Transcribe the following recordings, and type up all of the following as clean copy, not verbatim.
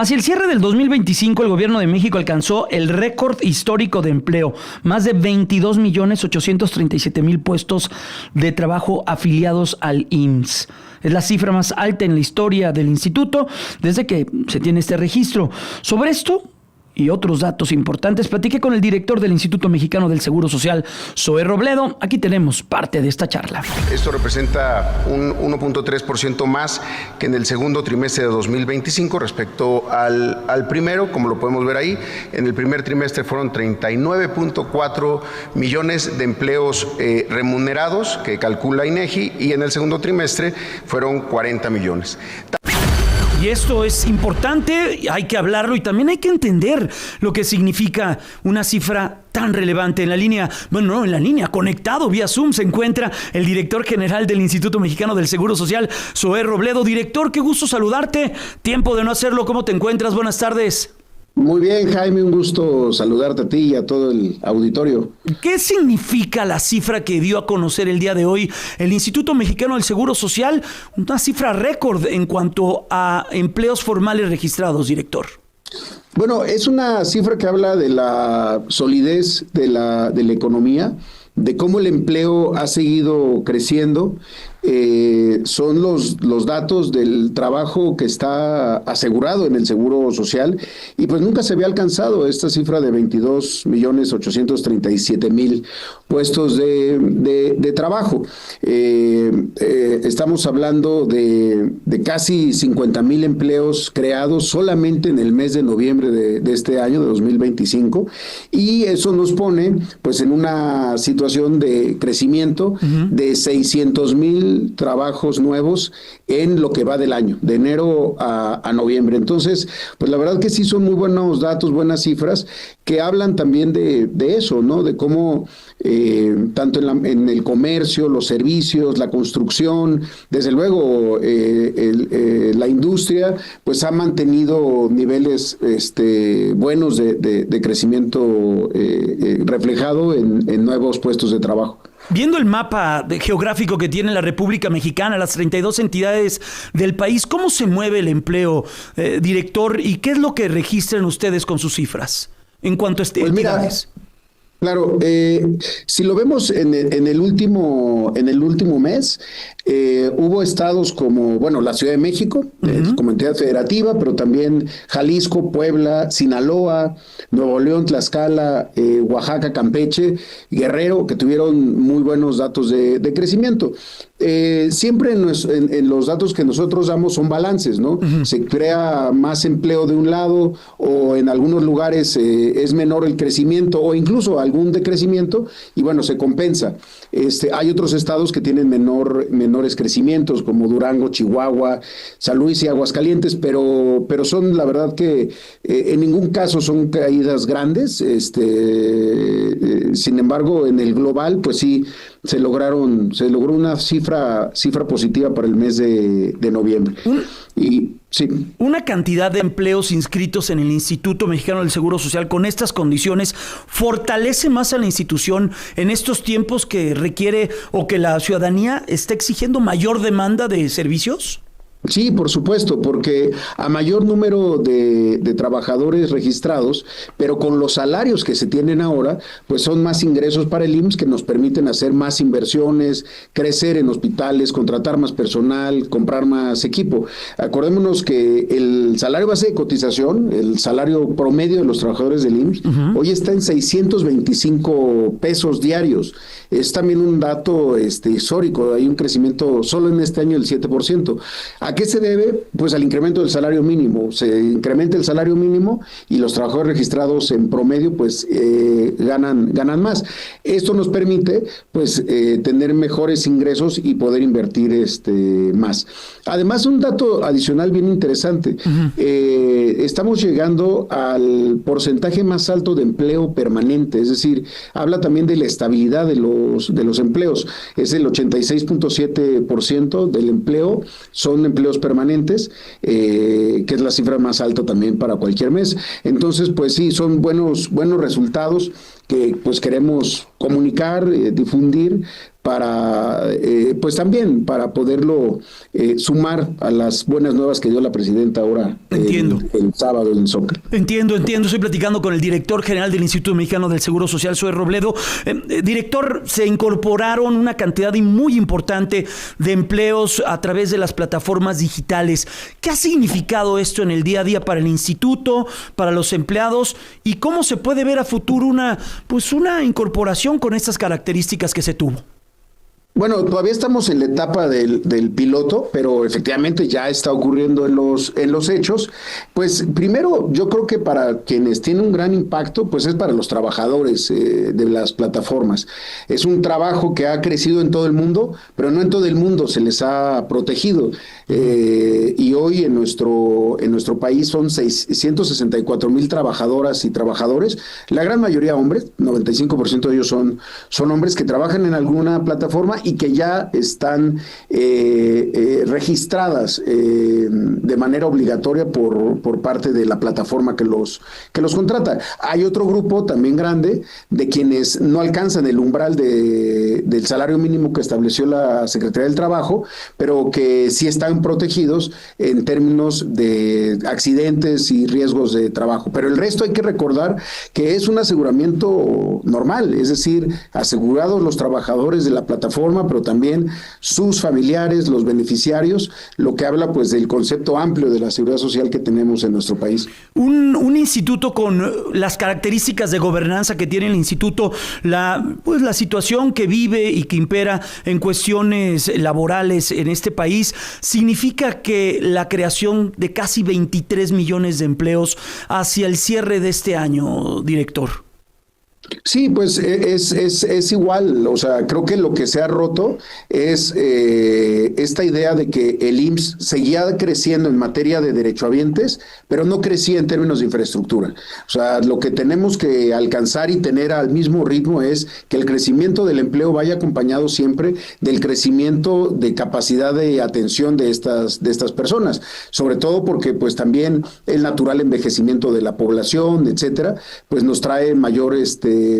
Hacia el cierre del 2025, el gobierno de México alcanzó el récord histórico de empleo, más de 22.837.000 puestos de trabajo afiliados al IMSS. Es la cifra más alta en la historia del instituto desde que se tiene este registro. Sobre esto y otros datos importantes, platiqué con el director del Instituto Mexicano del Seguro Social, Zoé Robledo. Aquí tenemos parte de esta charla. Esto representa un 1.3% más que en el segundo trimestre de 2025 respecto al primero, como lo podemos ver ahí. En el primer trimestre fueron 39.4 millones de empleos remunerados que calcula INEGI, y en el segundo trimestre fueron 40 millones. Y esto es importante, hay que hablarlo y también hay que entender lo que significa una cifra tan relevante. En la línea, conectado vía Zoom, se encuentra el director general del Instituto Mexicano del Seguro Social, Zoé Robledo. Director, qué gusto saludarte. Tiempo de no hacerlo, ¿cómo te encuentras? Buenas tardes. Muy bien, Jaime, un gusto saludarte a ti y a todo el auditorio. ¿Qué significa la cifra que dio a conocer el día de hoy el Instituto Mexicano del Seguro Social? Una cifra récord en cuanto a empleos formales registrados, director. Bueno, es una cifra que habla de la solidez de la economía, de cómo el empleo ha seguido creciendo. Son los datos del trabajo que está asegurado en el Seguro Social, y pues nunca se había alcanzado esta cifra de 22.837.000 puestos de trabajo. Estamos hablando de casi 50.000 empleos creados solamente en el mes de noviembre de este año, de 2025, y eso nos pone pues en una situación de crecimiento de 600.000 trabajos nuevos en lo que va del año, de enero a noviembre. Entonces, pues la verdad que sí son muy buenos datos, buenas cifras, que hablan también de eso, ¿no? De cómo tanto en el comercio, los servicios, la construcción, desde luego la industria, pues ha mantenido niveles buenos de crecimiento reflejado en nuevos puestos de trabajo. Viendo el mapa geográfico que tiene la República Mexicana, las 32 entidades del país, ¿cómo se mueve el empleo, director? ¿Y qué es lo que registran ustedes con sus cifras en cuanto a entidades? Claro, si lo vemos en el último mes, hubo estados como, la Ciudad de México, como entidad federativa, pero también Jalisco, Puebla, Sinaloa, Nuevo León, Tlaxcala, Oaxaca, Campeche, Guerrero, que tuvieron muy buenos datos de crecimiento. Siempre en los datos que nosotros damos son balances, ¿no? Se crea más empleo de un lado, o en algunos lugares es menor el crecimiento, o incluso algún decrecimiento, y se compensa. Hay otros estados que tienen menores crecimientos, como Durango, Chihuahua, San Luis y Aguascalientes, pero son, la verdad que en ningún caso son caídas grandes. Sin embargo, en el global, pues sí, se logró una cifra positiva para el mes de noviembre. Y sí. Una cantidad de empleos inscritos en el Instituto Mexicano del Seguro Social con estas condiciones fortalece más a la institución en estos tiempos que requiere o que la ciudadanía está exigiendo mayor demanda de servicios. Sí, por supuesto, porque a mayor número de trabajadores registrados, pero con los salarios que se tienen ahora, pues son más ingresos para el IMSS que nos permiten hacer más inversiones, crecer en hospitales, contratar más personal, comprar más equipo. Acordémonos que el salario base de cotización, el salario promedio de los trabajadores del IMSS, hoy está en 625 pesos diarios. Es también un dato histórico, hay un crecimiento solo en este año del 7%. ¿A qué se debe? Pues al incremento del salario mínimo. Se incrementa el salario mínimo y los trabajadores registrados en promedio pues ganan más. Esto nos permite pues tener mejores ingresos y poder invertir más. Además, un dato adicional bien interesante. Estamos llegando al porcentaje más alto de empleo permanente, es decir, habla también de la estabilidad de los empleos. Es el 86.7% del empleo son empleos permanentes, que es la cifra más alta también para cualquier mes. Entonces, pues sí, son buenos resultados que pues queremos comunicar, difundir, para pues también para poderlo sumar a las buenas nuevas que dio la presidenta ahora el sábado en Zócalo. Entiendo. Estoy platicando con el director general del Instituto Mexicano del Seguro Social, Zoe Robledo. Director, se incorporaron una cantidad muy importante de empleos a través de las plataformas digitales. ¿Qué ha significado esto en el día a día para el instituto, para los empleados, y cómo se puede ver a futuro una incorporación con estas características que se tuvo? Bueno, todavía estamos en la etapa del piloto, pero efectivamente ya está ocurriendo en los hechos. Pues primero, yo creo que para quienes tienen un gran impacto, pues es para los trabajadores de las plataformas. Es un trabajo que ha crecido en todo el mundo, pero no en todo el mundo se les ha protegido. Y hoy en nuestro país son 164,000 trabajadoras y trabajadores, la gran mayoría hombres, 95% de ellos son hombres que trabajan en alguna plataforma y que ya están registradas de manera obligatoria por parte de la plataforma que los contrata. Hay otro grupo también grande de quienes no alcanzan el umbral del salario mínimo que estableció la Secretaría del Trabajo, pero que sí están protegidos en términos de accidentes y riesgos de trabajo. Pero el resto hay que recordar que es un aseguramiento normal, es decir, asegurados los trabajadores de la plataforma, pero también sus familiares, los beneficiarios, lo que habla pues del concepto amplio de la seguridad social que tenemos en nuestro país. Un instituto con las características de gobernanza que tiene el instituto, la situación que vive y que impera en cuestiones laborales en este país, significa que la creación de casi 23 millones de empleos hacia el cierre de este año, director. Sí, pues es igual, o sea, creo que lo que se ha roto es esta idea de que el IMSS seguía creciendo en materia de derechohabientes, pero no crecía en términos de infraestructura. O sea, lo que tenemos que alcanzar y tener al mismo ritmo es que el crecimiento del empleo vaya acompañado siempre del crecimiento de capacidad de atención de estas personas, sobre todo porque pues también el natural envejecimiento de la población, etcétera, pues nos trae mayor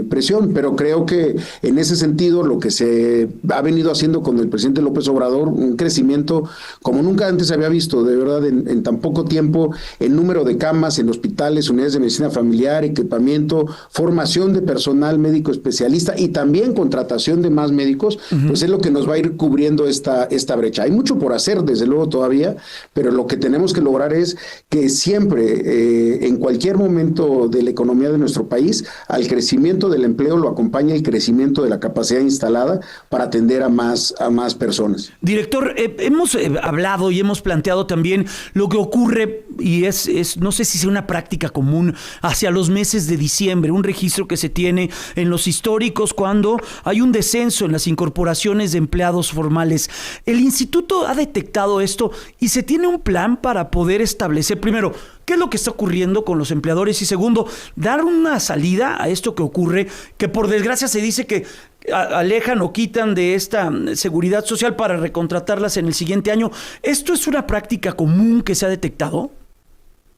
presión, pero creo que en ese sentido lo que se ha venido haciendo con el presidente López Obrador, un crecimiento como nunca antes se había visto, de verdad, en tan poco tiempo, en número de camas en hospitales, unidades de medicina familiar, equipamiento, formación de personal médico especialista y también contratación de más médicos, pues es lo que nos va a ir cubriendo esta brecha. Hay mucho por hacer, desde luego, todavía, pero lo que tenemos que lograr es que siempre, en cualquier momento de la economía de nuestro país, al crecimiento del empleo lo acompaña el crecimiento de la capacidad instalada para atender a más personas. Director, hemos hablado y hemos planteado también lo que ocurre, y es no sé si sea una práctica común, hacia los meses de diciembre, un registro que se tiene en los históricos cuando hay un descenso en las incorporaciones de empleados formales. ¿El instituto ha detectado esto y se tiene un plan para poder establecer, primero, qué es lo que está ocurriendo con los empleadores, y segundo, dar una salida a esto que ocurre, que por desgracia se dice que alejan o quitan de esta seguridad social para recontratarlas en el siguiente año? ¿Esto es una práctica común que se ha detectado?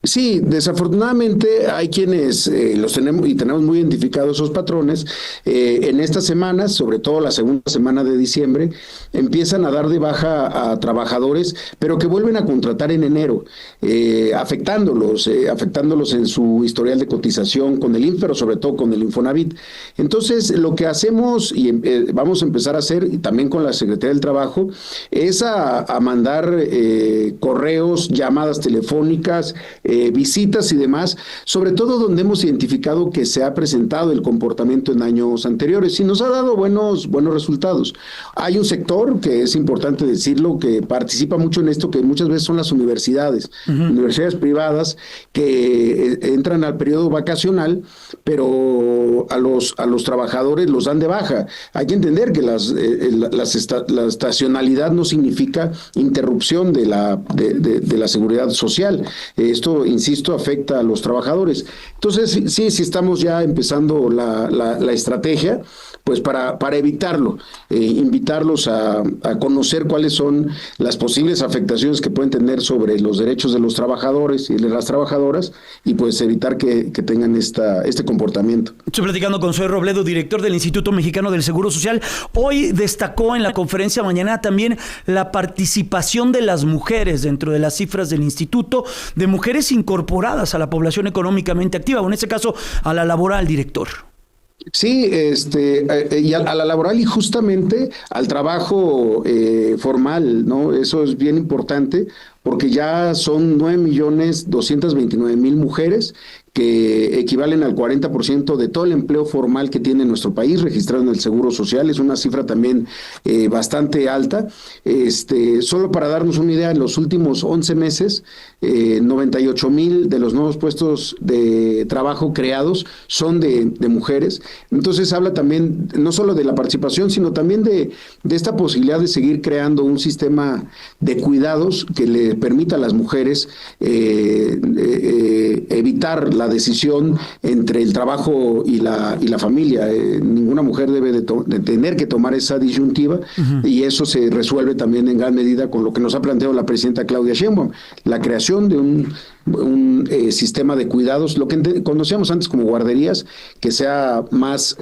Sí, desafortunadamente hay quienes los tenemos muy identificados esos patrones. En estas semanas, sobre todo la segunda semana de diciembre, empiezan a dar de baja a trabajadores, pero que vuelven a contratar en enero, afectándolos en su historial de cotización con el IMSS, pero sobre todo con el Infonavit. Entonces, lo que hacemos y vamos a empezar a hacer, y también con la Secretaría del Trabajo, es a mandar correos, llamadas telefónicas, visitas y demás, sobre todo donde hemos identificado que se ha presentado el comportamiento en años anteriores y nos ha dado buenos resultados. Hay un sector, que es importante decirlo, que participa mucho en esto, que muchas veces son las universidades, universidades privadas que entran al periodo vacacional, pero a los trabajadores los dan de baja. Hay que entender que la estacionalidad no significa interrupción de la seguridad social. Esto esto, insisto, afecta a los trabajadores. Entonces, sí estamos ya empezando la estrategia, pues para evitarlo, invitarlos a conocer cuáles son las posibles afectaciones que pueden tener sobre los derechos de los trabajadores y de las trabajadoras, y pues evitar que tengan este comportamiento. Estoy platicando con Zoe Robledo, director del Instituto Mexicano del Seguro Social. Hoy destacó en la conferencia mañana también la participación de las mujeres dentro de las cifras del instituto, de mujeres incorporadas a la población económicamente activa, o en este caso a la laboral, director. Sí, y a la laboral y justamente al trabajo formal, ¿no? Eso es bien importante porque ya son 9.229.000 mujeres que equivalen al 40% de todo el empleo formal que tiene nuestro país registrado en el Seguro Social. Es una cifra también bastante alta. Solo para darnos una idea, en los últimos 11 meses, 98,000 de los nuevos puestos de trabajo creados son de mujeres. Entonces habla también no solo de la participación, sino también de esta posibilidad de seguir creando un sistema de cuidados que le permita a las mujeres evitar la decisión entre el trabajo y la familia. Ninguna mujer debe de tener que tomar esa disyuntiva, y eso se resuelve también en gran medida con lo que nos ha planteado la presidenta Claudia Sheinbaum, la creación de un sistema de cuidados, lo que conocíamos antes como guarderías, que sea más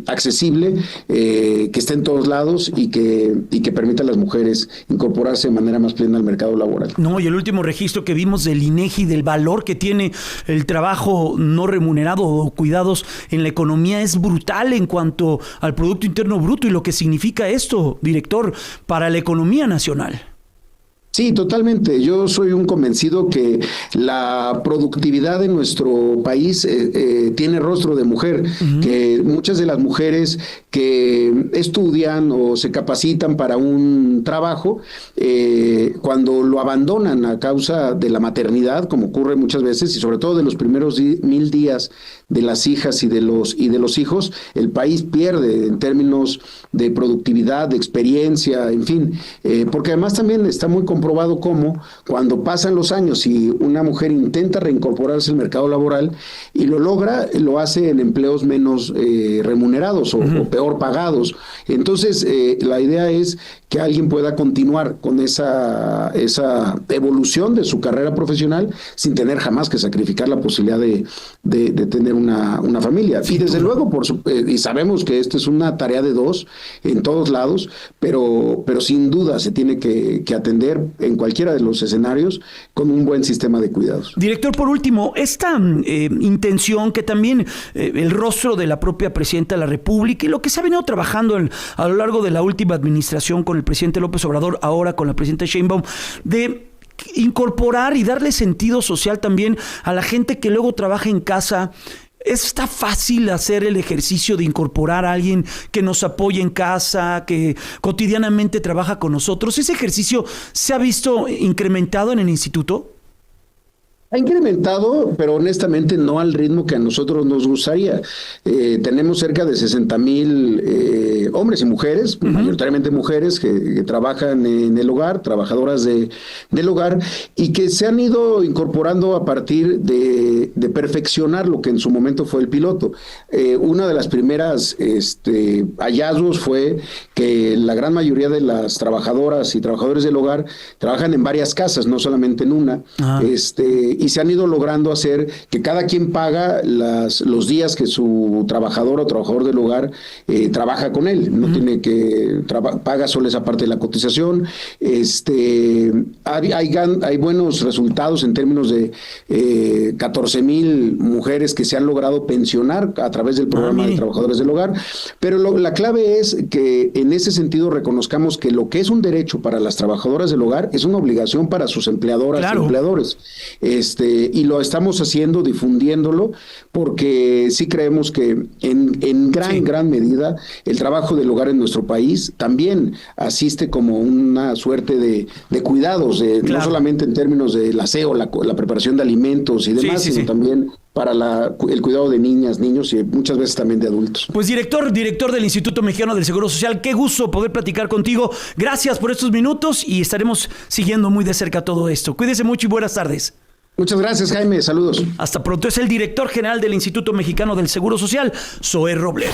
accesible, que esté en todos lados y que permita a las mujeres incorporarse de manera más plena al mercado laboral. No, y el último registro que vimos del INEGI, del valor que tiene el trabajo no remunerado o cuidados en la economía, es brutal en cuanto al Producto Interno Bruto y lo que significa esto, director, para la economía nacional. Sí, totalmente. Yo soy un convencido que la productividad de nuestro país tiene rostro de mujer, que muchas de las mujeres que estudian o se capacitan para un trabajo, cuando lo abandonan a causa de la maternidad, como ocurre muchas veces, y sobre todo de los primeros 1,000 días de las hijas y de los hijos, el país pierde en términos de productividad, de experiencia, en fin, porque además también está muy comprobado cómo cuando pasan los años y una mujer intenta reincorporarse al mercado laboral y lo logra, lo hace en empleos menos remunerados o peor pagados. Entonces, la idea es que alguien pueda continuar con esa evolución de su carrera profesional sin tener jamás que sacrificar la posibilidad de tener una familia. Y desde luego, y sabemos que esta es una tarea de dos en todos lados, pero sin duda se tiene que atender en cualquiera de los escenarios con un buen sistema de cuidados. Director, por último, esta intención que también el rostro de la propia presidenta de la República y lo que se ha venido trabajando a lo largo de la última administración con el presidente López Obrador, ahora con la presidenta Sheinbaum, de incorporar y darle sentido social también a la gente que luego trabaja en casa. ¿Está fácil hacer el ejercicio de incorporar a alguien que nos apoye en casa, que cotidianamente trabaja con nosotros? ¿Ese ejercicio se ha visto incrementado en el instituto? Ha incrementado, pero honestamente no al ritmo que a nosotros nos gustaría. Tenemos cerca de 60,000 hombres y mujeres, mayoritariamente mujeres, que trabajan en el hogar, trabajadoras del hogar, y que se han ido incorporando a partir de perfeccionar lo que en su momento fue el piloto. Una de las primeras hallazgos fue que la gran mayoría de las trabajadoras y trabajadores del hogar trabajan en varias casas, no solamente en una. Y se han ido logrando hacer que cada quien paga los días que su trabajador o trabajador del hogar trabaja con él. No tiene que paga solo esa parte de la cotización. Hay buenos resultados en términos de 14,000 mujeres que se han logrado pensionar a través del programa de trabajadores del hogar. Pero la clave es que en ese sentido reconozcamos que lo que es un derecho para las trabajadoras del hogar es una obligación para sus empleadoras y empleadores. Y lo estamos haciendo, difundiéndolo, porque sí creemos que en gran medida el trabajo del hogar en nuestro país también asiste como una suerte de cuidados, no solamente en términos del aseo, la preparación de alimentos y demás, sino también para el cuidado de niñas, niños y muchas veces también de adultos. Pues director del Instituto Mexicano del Seguro Social, qué gusto poder platicar contigo. Gracias por estos minutos y estaremos siguiendo muy de cerca todo esto. Cuídese mucho y buenas tardes. Muchas gracias, Jaime. Saludos. Hasta pronto. Es el director general del Instituto Mexicano del Seguro Social, Zoé Robledo.